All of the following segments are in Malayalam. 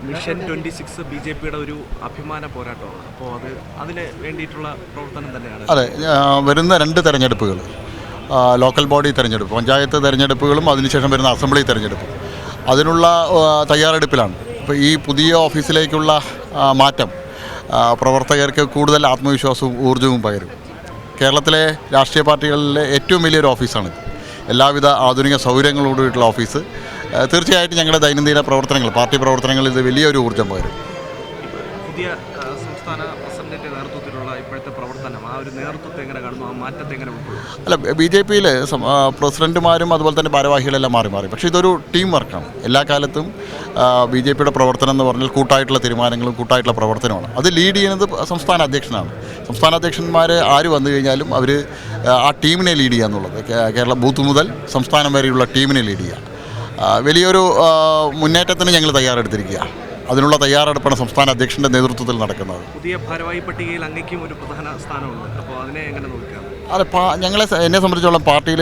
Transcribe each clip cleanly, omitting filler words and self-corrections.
മിഷൻ 26 BJPയുടെ ഒരു അഭിമാന പോരാട്ടമാണ്. അപ്പോൾ അതിന് വേണ്ടിയിട്ടുള്ള പ്രവർത്തനം തന്നെയാണ്. അതെ, വരുന്ന 2 തെരഞ്ഞെടുപ്പുകൾ, ലോക്കൽ ബോഡി തെരഞ്ഞെടുപ്പ്, പഞ്ചായത്ത് തെരഞ്ഞെടുപ്പുകളും അതിനുശേഷം വരുന്ന അസംബ്ലി തെരഞ്ഞെടുപ്പ്, അതിനുള്ള തയ്യാറെടുപ്പിലാണ്. ഇപ്പോൾ ഈ പുതിയ ഓഫീസിലേക്കുള്ള മാറ്റം പ്രവർത്തകർക്ക് കൂടുതൽ ആത്മവിശ്വാസവും ഊർജ്ജവും പകരും. കേരളത്തിലെ രാഷ്ട്രീയ പാർട്ടികളിലെ ഏറ്റവും വലിയൊരു ഓഫീസാണിത്. എല്ലാവിധ ആധുനിക സൗകര്യങ്ങളോടുള്ള ഓഫീസ്. തീർച്ചയായിട്ടും ഞങ്ങളുടെ ദൈനംദിന പ്രവർത്തനങ്ങൾ, പാർട്ടി പ്രവർത്തനങ്ങളിൽ ഇത് വലിയൊരു ഊർജ്ജം പകരും. പുതിയ സംസ്ഥാന പ്രസിഡന്റിന്റെ നേതൃത്വത്തിലുള്ള ഇപ്പോഴത്തെ പ്രവർത്തനം, ആ ഒരു നേതൃത്വത്തെ എങ്ങനെ കാണുന്നു, ആ മാറ്റത്തെ എങ്ങനെ ഉൾക്കൊള്ളും? അല്ല, BJPയിൽ പ്രസിഡന്റുമാരും അതുപോലെ തന്നെ ഭാരവാഹികളെല്ലാം മാറി. പക്ഷേ ഇതൊരു ടീം വർക്കാണ്. എല്ലാ കാലത്തും BJPയുടെ പ്രവർത്തനം എന്ന് പറഞ്ഞാൽ കൂട്ടായിട്ടുള്ള തീരുമാനങ്ങളും കൂട്ടായിട്ടുള്ള പ്രവർത്തനമാണ്. അത് ലീഡ് ചെയ്യുന്നത് സംസ്ഥാന അധ്യക്ഷനാണ്. സംസ്ഥാന അധ്യക്ഷന്മാർ ആര് വന്നു കഴിഞ്ഞാലും അവർ ആ ടീമിനെ ലീഡ് ചെയ്യുക എന്നുള്ളത്, കേരള ബൂത്ത് മുതൽ സംസ്ഥാനം വരെയുള്ള ടീമിനെ ലീഡ് ചെയ്യുക. വലിയൊരു മുന്നേറ്റത്തിന് ഞങ്ങൾ തയ്യാറെടുത്തിരിക്കുക. അതിനുള്ള തയ്യാറെടുപ്പാണ് സംസ്ഥാന അധ്യക്ഷൻ്റെ നേതൃത്വത്തിൽ നടക്കുന്നത്. പുതിയ ഭാരവാഹി പട്ടികയിൽ അങ്ങേക്കും ഒരു പ്രധാന സ്ഥാനമുണ്ട്. അപ്പോൾ അതിനെ എങ്ങനെ നോക്കാം? അതെ, എന്നെ സംബന്ധിച്ചോളം പാർട്ടിയിൽ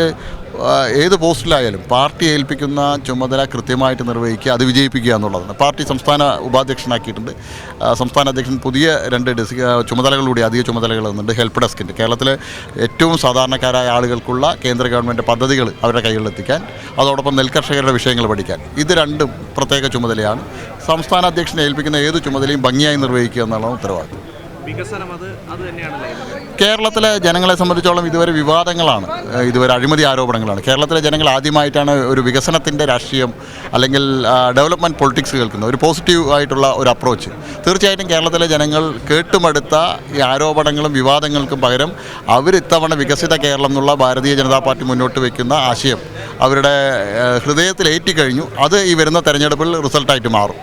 ഏത് പോസ്റ്റിലായാലും പാർട്ടി ഏൽപ്പിക്കുന്ന ചുമതല കൃത്യമായിട്ട് നിർവഹിക്കുക, അത് വിജയിപ്പിക്കുക എന്നുള്ളതാണ്. പാർട്ടി സംസ്ഥാന ഉപാധ്യക്ഷനാക്കിയിട്ടുണ്ട്. സംസ്ഥാന അധ്യക്ഷൻ പുതിയ 2 ചുമതലകളിലൂടെ അധിക ചുമതലകൾ വന്നിട്ടുണ്ട്. ഹെൽപ്പ് ഡെസ്കിൻ്റെ, കേരളത്തിലെ ഏറ്റവും സാധാരണക്കാരായ ആളുകൾക്കുള്ള കേന്ദ്ര ഗവൺമെൻറ് പദ്ധതികൾ അവരുടെ കൈകളിലെത്തിക്കാൻ, അതോടൊപ്പം നെൽകർഷകരുടെ വിഷയങ്ങൾ പഠിക്കാൻ, ഇത് 2 പ്രത്യേക ചുമതലയാണ്. സംസ്ഥാന അധ്യക്ഷനെ ഏൽപ്പിക്കുന്ന ഏത് ചുമതലയും ഭംഗിയായി നിർവഹിക്കുക എന്നുള്ളതാണ് ഉത്തരവാദിത്വം. വികസനം അത് തന്നെയാണല്ലേ കേരളത്തിലെ ജനങ്ങളെ സംബന്ധിച്ചോളം ഇതുവരെ വിവാദങ്ങളാണ്, ഇതുവരെ അഴിമതി ആരോപണങ്ങളാണ്. കേരളത്തിലെ ജനങ്ങൾ ആദ്യമായിട്ടാണ് ഒരു വികസനത്തിൻ്റെ രാഷ്ട്രീയം അല്ലെങ്കിൽ ഡെവലപ്മെൻറ്റ് പൊളിറ്റിക്സ് കേൾക്കുന്നത്, ഒരു പോസിറ്റീവ് ആയിട്ടുള്ള ഒരു അപ്രോച്ച്. തീർച്ചയായിട്ടും കേരളത്തിലെ ജനങ്ങൾ കേട്ടുമടുത്ത ഈ ആരോപണങ്ങളും വിവാദങ്ങൾക്കും പകരം ഇത്തവണ വികസിത കേരളം എന്നുള്ള ഭാരതീയ ജനതാ പാർട്ടി മുന്നോട്ട് വയ്ക്കുന്ന ആശയം അവരുടെ ഹൃദയത്തിൽ ഏറ്റിക്കഴിഞ്ഞു. അത് ഈ വരുന്ന തെരഞ്ഞെടുപ്പിൽ റിസൾട്ടായിട്ട് മാറും.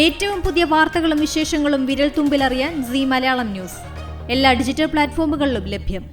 ഏറ്റവും പുതിയ വാർത്തകളും വിശേഷങ്ങളും വിരൽ തുമ്പിലറിയാൻ സീ മലയാളം ന്യൂസ് എല്ലാ ഡിജിറ്റൽ പ്ലാറ്റ്ഫോമുകളിലും ലഭ്യം.